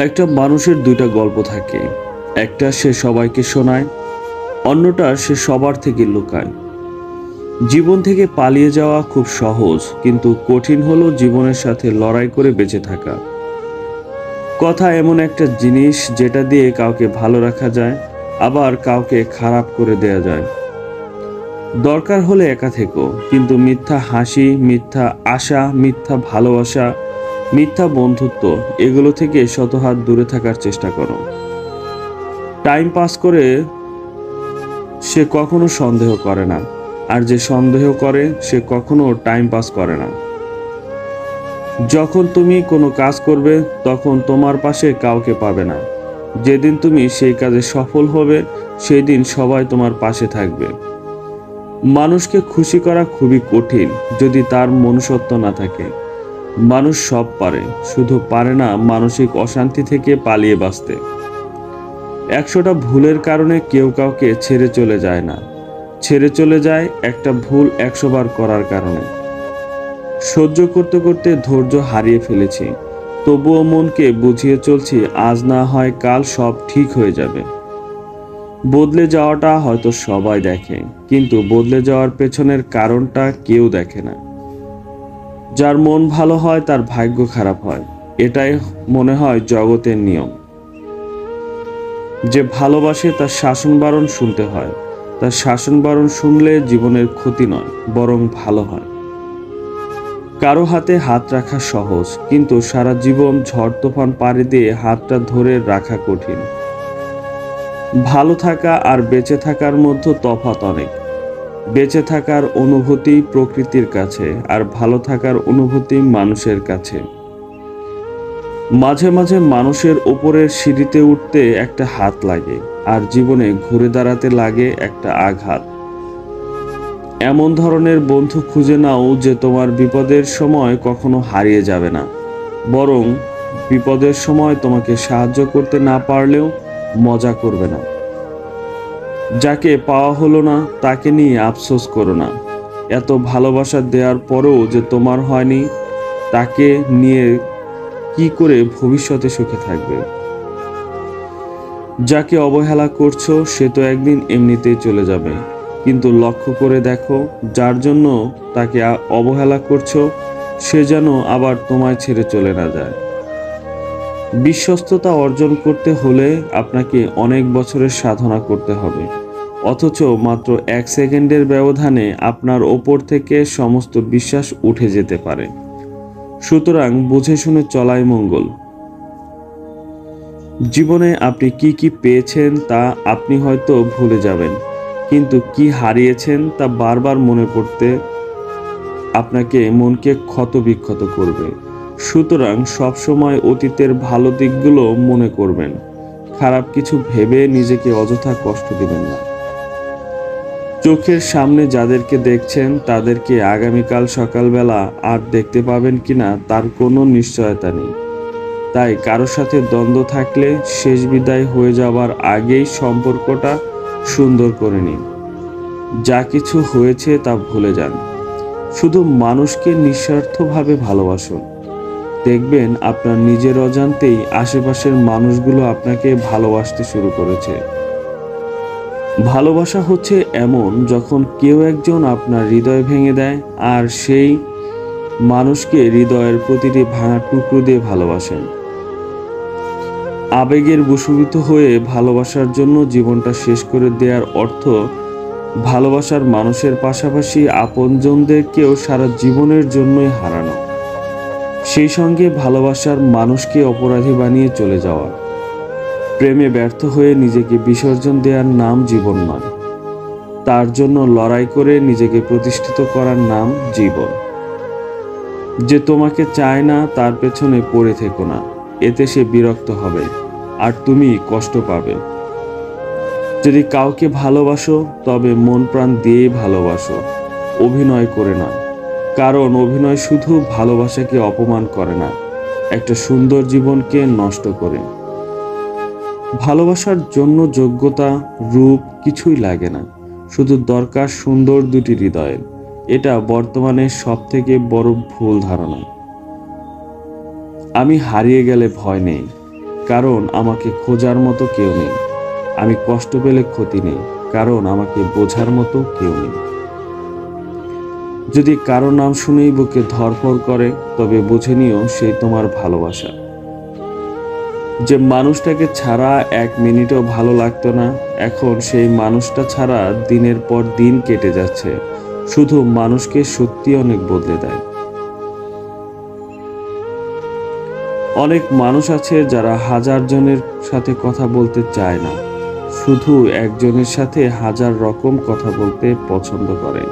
একটা মানুষের দুইটা গল্প থাকে, একটা সে সবাইকে শোনায়, অন্যটা সে সবার থেকে লুকায়। জীবন থেকে পালিয়ে যাওয়া খুব সহজ, কিন্তু কঠিন হলো জীবনের সাথে লড়াই করে বেঁচে থাকা। কথা এমন একটা জিনিস যেটা দিয়ে কাউকে ভালো রাখা যায়, আবার কাউকে খারাপ করে দেয়া যায়। দরকার হলে একা থেকো, কিন্তু মিথ্যা হাসি, মিথ্যা আশা, মিথ্যা ভালোবাসা, মিথ্যা বন্ধুত্ব, এগুলো থেকে শত হাত দূরে থাকার চেষ্টা করো। টাইম পাস করে সে কখনো সন্দেহ করে না, আর যে সন্দেহ করে সে কখনো টাইম পাস করে না। যখন তুমি কোনো কাজ করবে তখন তোমার পাশে কাউকে পাবে না। যেদিন তুমি সেই কাজে সফল হবে সেই দিন সবাই তোমার পাশে থাকবে। মানুষকে খুশি করা খুবই কঠিন যদি তার মনুষ্যত্ব না থাকে। মানুষ সব পারে, শুধু পারে না মানসিক অশান্তি থেকে পালিয়ে বাঁচতে। 100টা ভুলের কারণে কেউ কাউকে ছেড়ে চলে যায় না, ছেড়ে চলে যায় একটা ভুল 100 বার করার কারণে। সহ্য করতে করতে ধৈর্য হারিয়ে ফেলেছি, তবুও মনকে বুঝিয়ে চলছি আজ না হয় কাল সব ঠিক হয়ে যাবে। বদলে যাওয়াটা হয়তো সবাই দেখে, কিন্তু বদলে যাওয়ার পেছনের কারণটা কেউ দেখে না। যার মন ভালো হয় তার ভাগ্য খারাপ হয়, এটাই মনে হয় জগতের নিয়ম। যে ভালোবাসে তার শাসন বারণ শুনতে হয়, তার শাসন বারণ শুনলে জীবনের ক্ষতি নয় বরং ভালো হয়। কারো হাতে হাত রাখা সহজ, কিন্তু সারা জীবন ঝড় তুফান পাড়ি দিয়ে হাতটা ধরে রাখা কঠিন। ভালো থাকা আর বেঁচে থাকার মধ্যে তফাৎ অনেক। বেঁচে থাকার অনুভূতি প্রকৃতির কাছে, আর ভালো থাকার অনুভূতি মানুষের কাছে। মাঝে মাঝে মানুষের ওপরের সিঁড়িতে উঠতে একটা হাত লাগে, আর জীবনে ঘুরে দাঁড়াতে লাগে একটা আঘাত। এমন ধরনের বন্ধু খুঁজে নাও যে তোমার বিপদের সময় কখনো হারিয়ে যাবে না, বরং বিপদের সময় তোমাকে সাহায্য করতে না পারলেও মজা করবে না। যাকে পাওয়া হলো না তাকে নিয়ে আফসোস করো না। এত ভালোবাসা দেওয়ার পরেও যে তোমার হয়নি, তাকে নিয়ে কি করে ভবিষ্যতে সুখে থাকবে? যাকে অবহেলা করছো সে তো একদিন এমনিতেই চলে যাবে, কিন্তু লক্ষ্য করে দেখো যার জন্য তাকে অবহেলা করছো সে যেন আবার তোমায় ছেড়ে চলে না যায়। বিশ্বস্ততা অর্জন করতে হলে আপনাকে অনেক বছরের সাধনা করতে হবে, অথচ মাত্র 1 সেকেন্ডের ব্যবধানে আপনার ওপর থেকে সমস্ত বিশ্বাস উঠে যেতে পারে। সুতরাং বুঝে শুনে চলাই মঙ্গল। জীবনে আপনি কি কি পেয়েছেন তা আপনি হয়তো ভুলে যাবেন, কিন্তু কি হারিয়েছেন তা বারবার মনে পড়তে আপনাকে মনকে ক্ষত বিক্ষত করবে। সুতরাং সবসময় অতীতের ভালো দিকগুলো মনে করবেন, খারাপ কিছু ভেবে নিজেকে অযথা কষ্ট দিবেন না। চোখের সামনে যাদেরকে দেখছেন তাদেরকে আগামীকাল সকালবেলা আর দেখতে পাবেন কিনা তার কোনো নিশ্চয়তা নেই। তাই কারোর সাথে দ্বন্দ্ব থাকলে শেষ বিদায় হয়ে যাবার আগেই সম্পর্কটা সুন্দর করে নিন। যা কিছু হয়েছে তা ভুলে যান, শুধু মানুষকে নিঃস্বার্থভাবে ভালোবাসুন। দেখবেন আপনার নিজের অজান্তেই আশেপাশের মানুষগুলো আপনাকে ভালোবাসতে শুরু করেছে। ভালোবাসা হচ্ছে এমন যখন কেউ একজন আপনার হৃদয় ভেঙে দেয় আর সেই মানুষকে হৃদয়ের প্রতিটি ভাঙা টুকরো দিয়ে ভালোবাসেন। আবেগের বশীভূত হয়ে ভালোবাসার জন্য জীবনটা শেষ করে দেওয়ার অর্থ ভালোবাসার মানুষের পাশাপাশি আপনজনদেরকেও সারা জীবনের জন্যই হারানো, সেই সঙ্গে ভালোবাসার মানুষকে অপরাধী বানিয়ে চলে যাওয়া। প্রেমে ব্যর্থ হয়ে নিজেকে বিসর্জন দেওয়ার নাম জীবন নয়, তার জন্য লড়াই করে নিজেকে প্রতিষ্ঠিত করার নাম জীবন। যে তোমাকে চায় না তার পেছনে পড়ে থেকো না, এতে সে বিরক্ত হবে আর তুমি কষ্ট পাবে। যদি কাউকে ভালোবাসো তবে মন প্রাণ দিয়ে ভালোবাসো, অভিনয় করে নয়। কারণ অভিনয় শুধু ভালোবাসাকে অপমান করে না, একটা সুন্দর জীবনকে নষ্ট করে। ভালোবাসার জন্য যোগ্যতা, রূপ কিছুই লাগে না, শুধু দরকার সুন্দর দুটি হৃদয়ের। এটা বর্তমানে সবথেকে বড় ভুল ধারণা। আমি হারিয়ে গেলে ভয় নেই, কারণ আমাকে খোঁজার মতো কেউ নেই। আমি কষ্ট পেলে ক্ষতি নেই, কারণ আমাকে বোঝার মতো কেউ নেই। যদি কারো নাম শুনেই বুকে ধড়ফড় করে, তবে বুঝে নিও সেই তোমার ভালোবাসা। যে মানুষটাকে ছাড়া 1 মিনিটও ভালো লাগতো না, এখন সেই মানুষটা ছাড়া দিনের পর দিন কেটে যাচ্ছে। শুধু মানুষকে সত্যি অনেক বদলে দেয়। অনেক মানুষ আছে যারা 1000 জনের সাথে কথা বলতে চায় না, শুধু একজনের সাথে 1000 রকম কথা বলতে পছন্দ করে।